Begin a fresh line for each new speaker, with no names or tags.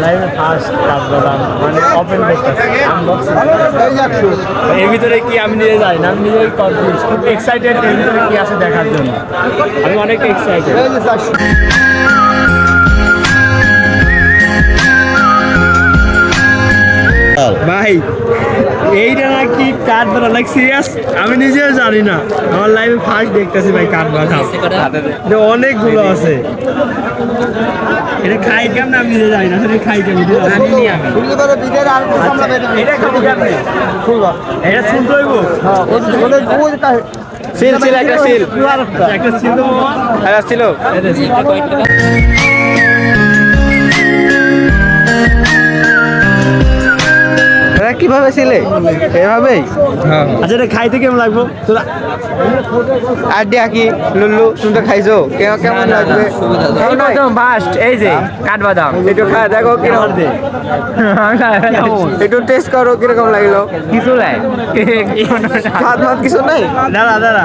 লাইভে ফার্স্ট কাঠবাদাম মানে ওপেন করতেছি আনবক্সিং। এর ভিতরে কি আমি নিজে যাই না, আমি নিজেই কনফিউজ, খুব এক্সাইটেড এর ভিতরে কি আছে দেখার জন্য। আমি অনেক এক্সাইটেড। ভাই এইটা নাকি কাঠবাদাম, লাইক সিরিয়াস আমি নিজেও জানি না, আমার লাইফে ফার্স্ট দেখতেছি ভাই কাঠবাদাম। এটা অনেকগুলো আছে, এটা খাই কেমন আমি নিজে জানি না, এটা খাই কেমন জানি আমি। এটা খাবো কেমন? এটা শুনতে হইব।
সিল সিল একটা সিল
একটা ছিল
ছিল। কিভাবে ছিলে এভাবেই?
আচ্ছা এটা খাইতে কেমন লাগবো তোরা?
আইডিয়া কি লুল্লু, তুমি তো খাইছো, কেমন লাগবে?
ফার্স্ট এই যে কাঠবাদাম
একটু খা দেখো কিরকম, একটু টেস্ট করো কিরকম লাগলো।
কিছু নাই
স্বাদ মাত কিছু নাই।
দাঁড়া